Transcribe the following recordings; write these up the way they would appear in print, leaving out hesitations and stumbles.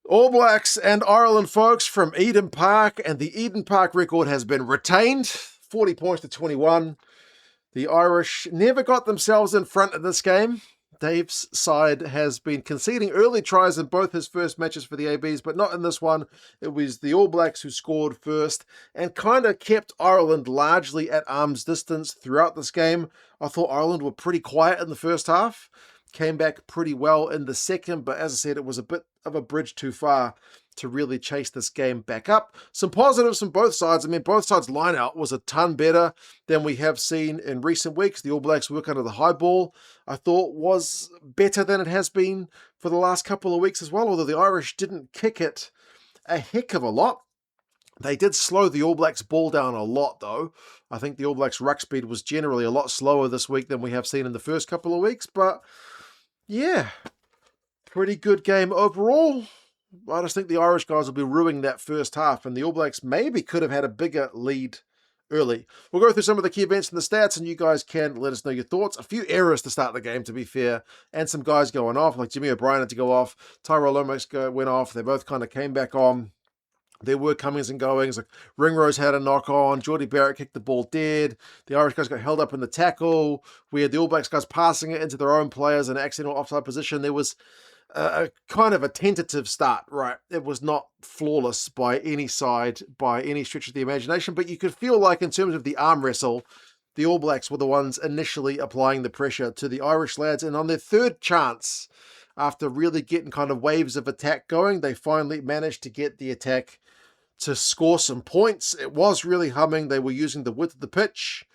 All Blacks and Ireland, folks, from Eden Park, and the Eden Park record has been retained, 40 points to 21. The Irish never got themselves in front of this game. Dave's side has been conceding early tries in both his first matches for the ABs, but not in this one. It was the All Blacks who scored first and kind of kept Ireland largely at arm's distance throughout this game. I thought Ireland were pretty quiet in the first half, came back pretty well in the second, but as I said, it was a bit of a bridge too far to really chase this game back up. Some positives from both sides. I mean, both sides' line-out was a ton better than we have seen in recent weeks. The All Blacks work under the high ball, I thought, was better than it has been for the last couple of weeks as well, although the Irish didn't kick it a heck of a lot. They did slow the All Blacks ball down a lot, though. I think the All Blacks ruck speed was generally a lot slower this week than we have seen in the first couple of weeks, but yeah, pretty good game overall. I just think the Irish guys will be ruining that first half, and the All Blacks maybe could have had a bigger lead early. We'll go through some of the key events and the stats, and you guys can let us know your thoughts. A few errors to start the game, to be fair, and some guys going off, like Jimmy O'Brien had to go off, Tyrell Lomax went off, they both kind of came back on. There were comings and goings, like Ringrose had a knock on, Geordie Barrett kicked the ball dead, the Irish guys got held up in the tackle, we had the All Blacks guys passing it into their own players in an accidental offside position. There was a kind of a tentative start, right? It was not flawless by any side, by any stretch of the imagination, but you could feel like in terms of the arm wrestle, the All Blacks were the ones initially applying the pressure to the Irish lads, and on their third chance, after really getting kind of waves of attack going, they finally managed to get the attack to score some points. It was really humming. They were using the width of the pitch.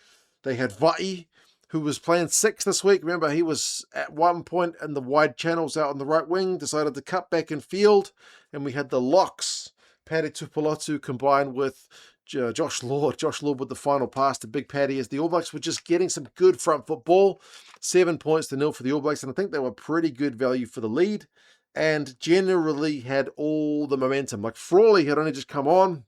They had Vai, who was playing 6 this week. Remember, he was at one point in the wide channels out on the right wing, decided to cut back in field, and we had the locks, Paddy Tupolotu combined with Josh Lord. Josh Lord with the final pass to Big Paddy, as the All Blacks were just getting some good front football. 7 points to 0 for the All Blacks, and I think they were pretty good value for the lead, and generally had all the momentum. Like Frawley had only just come on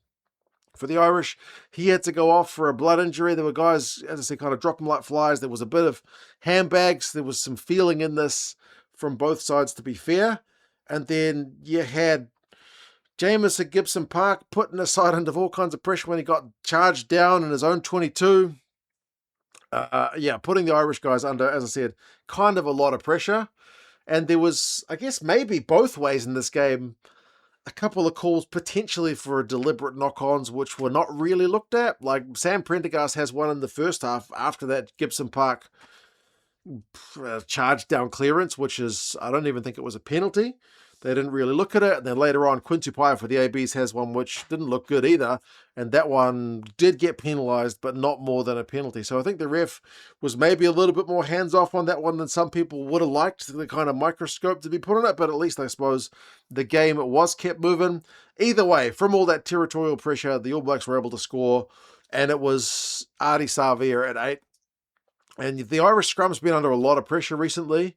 for the Irish. He had to go off for a blood injury. There were guys, as I said, kind of dropping like flies. There was a bit of handbags. There was some feeling in this from both sides, to be fair. And then you had Jameis at Gibson Park putting his side under all kinds of pressure when he got charged down in his own 22. Putting the Irish guys under, as I said, kind of a lot of pressure. And there was, I guess, maybe both ways in this game, a couple of calls potentially for deliberate knock-ons, which were not really looked at. Like Sam Prendergast has one in the first half after that Gibson Park charge down clearance, which is, I don't even think it was a penalty. They didn't really look at it. And then later on, Quintu Paia for the ABs has one which didn't look good either. And that one did get penalised, but not more than a penalty. So I think the ref was maybe a little bit more hands-off on that one than some people would have liked, the kind of microscope to be put on it. But at least I suppose the game was kept moving. Either way, from all that territorial pressure, the All Blacks were able to score. And it was Ardie Savea at 8. And the Irish scrum's been under a lot of pressure recently.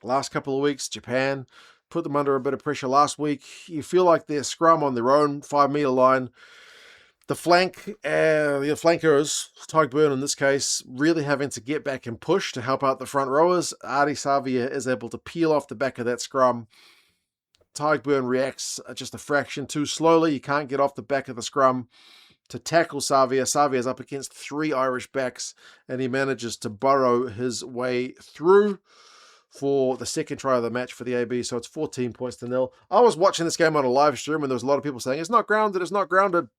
Last couple of weeks, Japan put them under a bit of pressure last week. You feel like their scrum on their own 5-metre line. The flankers, Tyke Byrne in this case, really having to get back and push to help out the front rowers. Ardie Savea is able to peel off the back of that scrum. Tyke Byrne reacts just a fraction too slowly. You can't get off the back of the scrum to tackle Savea. Savea's up against 3 Irish backs, and he manages to burrow his way through for the second try of the match for the AB, so it's 14 points to 0. I was watching this game on a live stream, and there was a lot of people saying, it's not grounded, it's not grounded.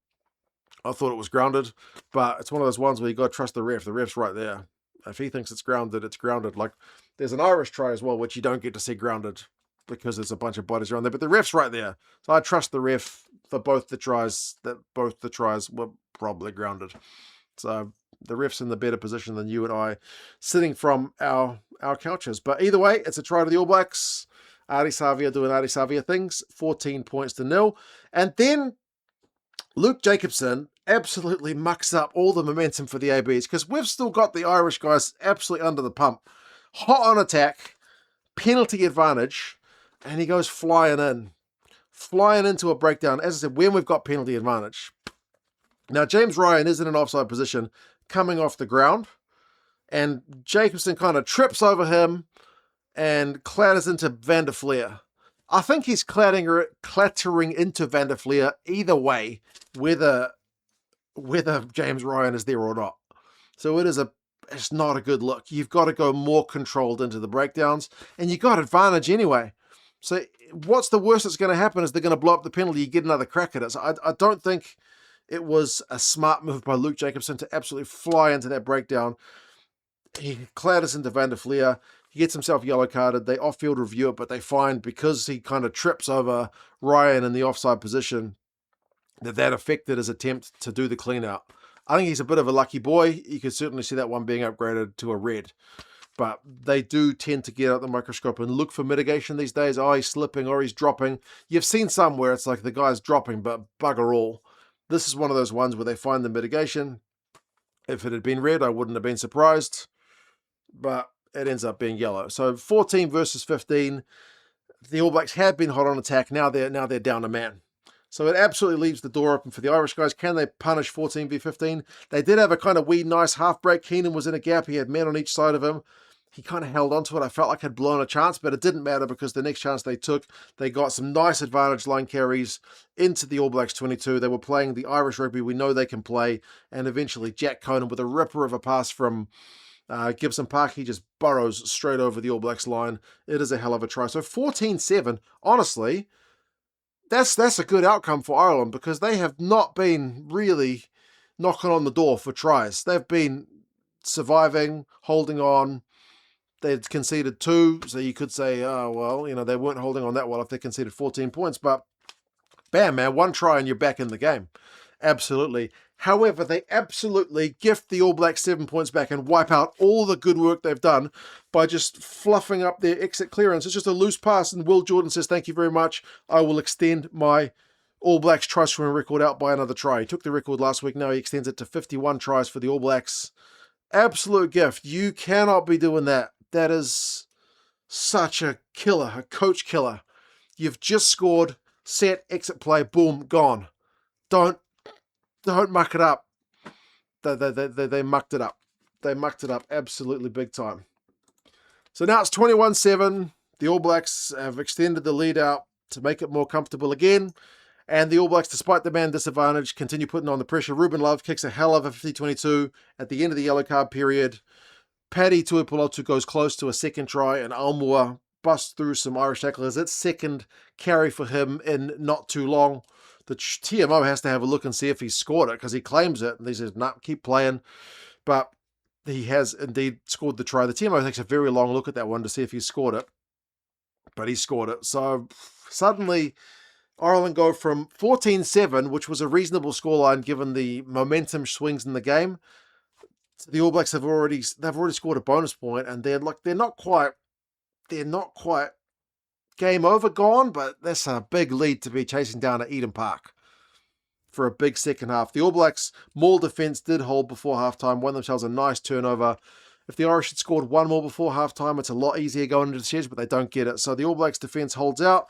I thought it was grounded, but it's one of those ones where you got to trust the ref. The ref's right there. If he thinks it's grounded, it's grounded. Like, there's an Irish try as well, which you don't get to see grounded because there's a bunch of bodies around there, but the ref's right there. So I trust the ref for both the tries, that both the tries were probably grounded. So the ref's in the better position than you and I, sitting from our couches. But either way, it's a try to the All Blacks. Ardie Savea doing Ardie Savea things. 14 points to 0. And then Luke Jacobson absolutely mucks up all the momentum for the ABs, because we've still got the Irish guys absolutely under the pump. Hot on attack, penalty advantage, and he goes flying into a breakdown. As I said, when we've got penalty advantage. Now, James Ryan is in an offside position coming off the ground, and Jacobson kind of trips over him and clatters into Van der Fleer. I think he's clattering into Van der Fleer either way, whether James Ryan is there or not. So it's not a good look. You've got to go more controlled into the breakdowns, and you got advantage anyway. So what's the worst that's going to happen is they're going to blow up the penalty. You get another crack at it. So I don't think it was a smart move by Luke Jacobson to absolutely fly into that breakdown. He clatters into Van der Fleer. He gets himself yellow carded. They off-field review it, but they find because he kind of trips over Ryan in the offside position that affected his attempt to do the clean out. I think he's a bit of a lucky boy. You could certainly see that one being upgraded to a red. But they do tend to get out the microscope and look for mitigation these days. Oh, he's slipping or he's dropping. You've seen some where it's like the guy's dropping, but bugger all. This is one of those ones where they find the mitigation. If it had been red, I wouldn't have been surprised. But it ends up being yellow. So 14 versus 15. The All Blacks have been hot on attack. Now they're down a man. So it absolutely leaves the door open for the Irish guys. Can they punish 14 v 15? They did have a kind of wee, nice half break. Keenan was in a gap. He had men on each side of him. He kind of held on to it. I felt like had blown a chance, but it didn't matter because the next chance they took, they got some nice advantage line carries into the All Blacks 22. They were playing the Irish rugby we know they can play, and eventually Jack Conan with a ripper of a pass from Gibson Park, he just burrows straight over the All Blacks line. It is a hell of a try. So 14-7, honestly, that's a good outcome for Ireland because they have not been really knocking on the door for tries. They've been surviving, holding on. They'd conceded 2, so you could say, oh, well, they weren't holding on that well if they conceded 14 points. But bam, man, 1 try and you're back in the game. Absolutely. However, they absolutely gift the All Blacks 7 points back and wipe out all the good work they've done by just fluffing up their exit clearance. It's just a loose pass, and Will Jordan says, thank you very much. I will extend my All Blacks try scoring record out by another try. He took the record last week. Now he extends it to 51 tries for the All Blacks. Absolute gift. You cannot be doing that. That is such a killer, a coach killer. You've just scored, set, exit play, boom, gone. Don't muck it up. They mucked it up. They mucked it up absolutely big time. So now it's 21-7. The All Blacks have extended the lead out to make it more comfortable again. And the All Blacks, despite the man disadvantage, continue putting on the pressure. Ruben Love kicks a hell of a 50-22 at the end of the yellow card period. Paddy Tuipulotu goes close to a second try, and Almore busts through some Irish tacklers. It's second carry for him in not too long. The TMO has to have a look and see if he scored it because he claims it. And he says, nah, keep playing. But he has indeed scored the try. The TMO takes a very long look at that one to see if he scored it. But he scored it. So suddenly Ireland go from 14-7, which was a reasonable scoreline given the momentum swings in the game. The All Blacks they've already scored a bonus point, and they're not quite game over gone, but that's a big lead to be chasing down at Eden Park for a big second half. The All Blacks maul defence did hold before halftime, won themselves a nice turnover. If the Irish had scored 1 more before halftime, it's a lot easier going into the Sheds, but they don't get it. So the All Blacks defence holds out,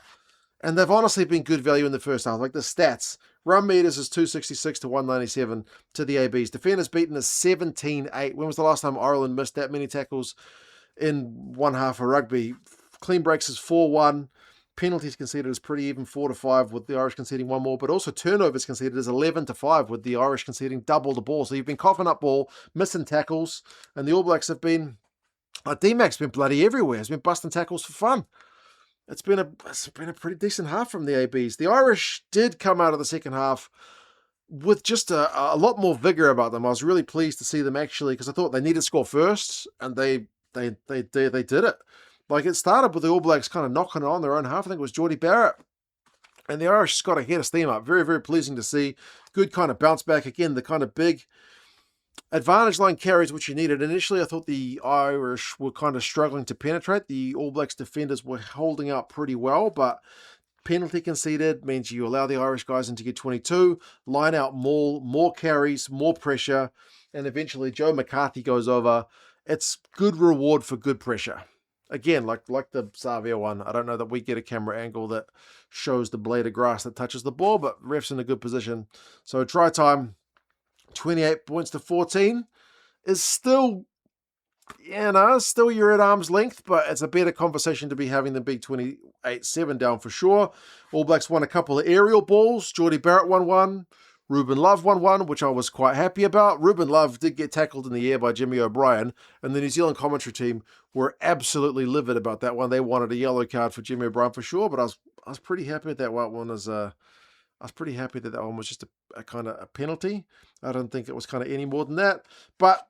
and they've honestly been good value in the first half. Like the stats, run meters is 266 to 197 to the ABs. Defenders beaten is 17-8. When was the last time Ireland missed that many tackles in one half of rugby? Clean breaks is 4-1. Penalties conceded is pretty even, 4-5, with the Irish conceding 1 more. But also turnovers conceded is 11-5, with the Irish conceding double the ball. So you've been coughing up ball, missing tackles, and the All Blacks have been... D-Mac's been bloody everywhere. He's been busting tackles for fun. It's been a pretty decent half from the ABs. The Irish did come out of the second half with just a lot more vigor about them. I was really pleased to see them actually, because I thought they needed to score first, and they did it. Like, it started with the All Blacks kind of knocking it on their own half. I think it was Geordie Barrett. And the Irish just got a head of steam up. Very, very pleasing to see. Good kind of bounce back. Again, the kind of big advantage line carries which you needed. Initially, I thought the Irish were kind of struggling to penetrate. The All Blacks defenders were holding up pretty well, but penalty conceded means you allow the Irish guys into your 22, line out more carries, more pressure, and eventually Joe McCarthy goes over. It's good reward for good pressure. Again, like the Savia one, I don't know that we get a camera angle that shows the blade of grass that touches the ball, but ref's in a good position. So try time, 28 points to 14, is still you know, still you're at arm's length, but it's a better conversation to be having than being 28-7 down for sure. All Blacks won a couple of aerial balls. Geordie Barrett won one. Ruben Love won one, which I was quite happy about. Ruben Love did get tackled in the air by Jimmy O'Brien, and the New Zealand commentary team were absolutely livid about that one. They wanted a yellow card for Jimmy O'Brien for sure, but I was pretty happy with that one. I was pretty happy that one was just a kind of a penalty. I don't think it was kind of any more than that, but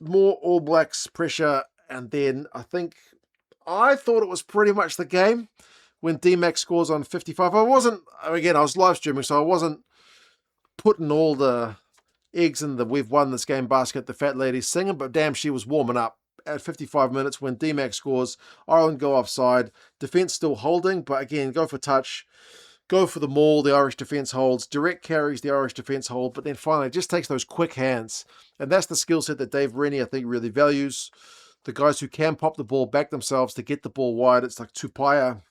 more All Blacks pressure, and then I thought it was pretty much the game when D-Mac scores on 55. I was live streaming, so I wasn't putting all the eggs in the "we've won this game" basket the fat lady's singing, but damn, she was warming up at 55 minutes when D-Mac scores. Ireland go offside, defence still holding, but again, go for touch, go for the maul, the Irish defence holds, direct carries, the Irish defence hold, but then finally it just takes those quick hands, and that's the skill set that Dave Rennie, I think, really values. The guys who can pop the ball back themselves to get the ball wide. It's like Tupaia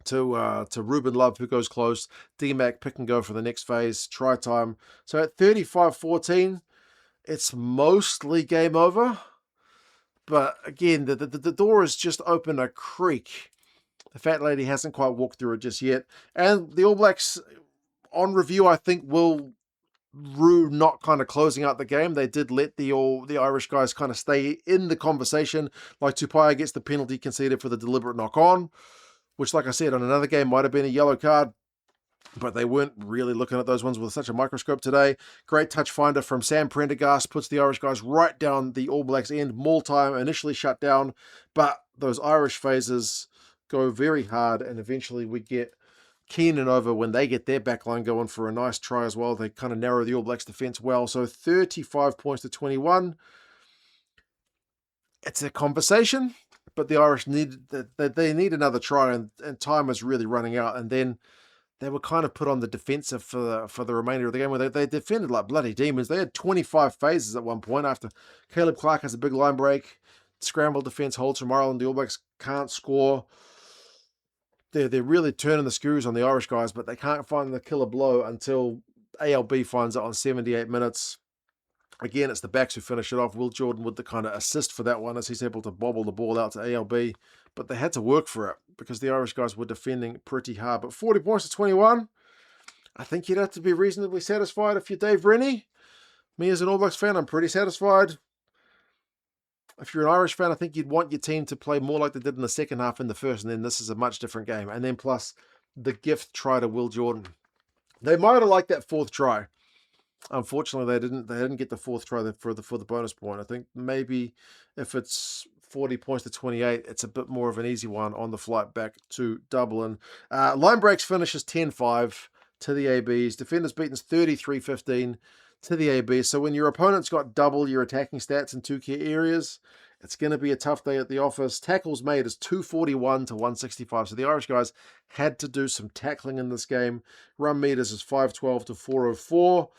to Ruben Love, who goes close. D-Mac pick and go for the next phase, try time. So at 35-14, it's mostly game over. But again, the door is just open a creak. The fat lady hasn't quite walked through it just yet. And the All Blacks, on review, I think will rue not kind of closing out the game. They did let the Irish guys kind of stay in the conversation. Like Tupaia gets the penalty conceded for the deliberate knock-on, which, like I said, on another game might have been a yellow card, but they weren't really looking at those ones with such a microscope today. Great touch finder from Sam Prendergast, puts the Irish guys right down the All Blacks end. Maul time initially shut down, but those Irish phases go very hard, and eventually we get Keenan over when they get their backline going for a nice try as well. They kind of narrow the All Blacks defence well. So 35 points to 21. It's a conversation, but the Irish need another try, and time is really running out. And then they were kind of put on the defensive for the remainder of the game, where they defended like bloody demons. They had 25 phases at one point after Caleb Clark has a big line break. Scramble defence holds from Ireland. The All Blacks can't score. They're really turning the screws on the Irish guys, but they can't find the killer blow until ALB finds it on 78 minutes. Again, it's the backs who finish it off. Will Jordan with the kind of assist for that one as he's able to bobble the ball out to ALB. But they had to work for it because the Irish guys were defending pretty hard. But 40 points to 21, I think you'd have to be reasonably satisfied if you're Dave Rennie. Me as an All Blacks fan, I'm pretty satisfied. If you're an Irish fan, I think you'd want your team to play more like they did in the second half in the first, and then this is a much different game. And then plus the gift try to Will Jordan. They might have liked that fourth try. Unfortunately, they didn't get the fourth try for the bonus point. I think maybe if it's 40 points to 28, it's a bit more of an easy one on the flight back to Dublin. Line breaks finishes 10-5 to the ABs. Defenders beaten 33-15 to the ABs. So when your opponent's got double your attacking stats in two key areas, it's going to be a tough day at the office. Tackles made is 241 to 165. So the Irish guys had to do some tackling in this game. Run meters is 512 to 404.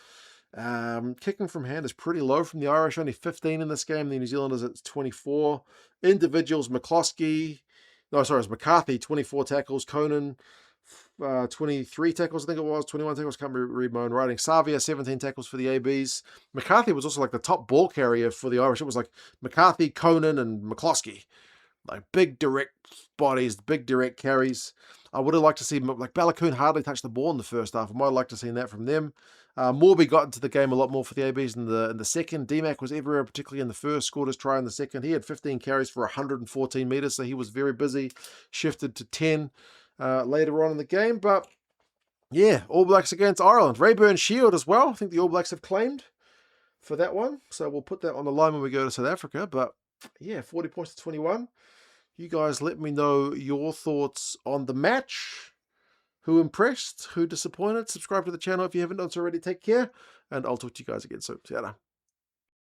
Kicking from hand is pretty low from the Irish, only 15 in this game. The New Zealanders, it's 24. Individuals, McCarthy, 24 tackles. Conan, 23 tackles, I think it was. 21 tackles, can't read my own writing. Savia, 17 tackles for the ABs. McCarthy was also like the top ball carrier for the Irish. It was like McCarthy, Conan, and McCloskey. Like big direct bodies, big direct carries. I would have liked to see, like Balakoon hardly touched the ball in the first half. I might have liked to have seen that from them. Morby got into the game a lot more for the ABs in the second. D-Mac was everywhere, particularly in the first. Scored his try in the second. He had 15 carries for 114 meters, so he was very busy. Shifted to 10 later on in the game. But yeah, All Blacks against Ireland. Rayburn Shield as well. I think the All Blacks have claimed for that one. So we'll put that on the line when we go to South Africa. But yeah, 40 points to 21. You guys let me know your thoughts on the match. Who impressed? Who disappointed? Subscribe to the channel if you haven't done so already. Take care. And I'll talk to you guys again soon. See ya.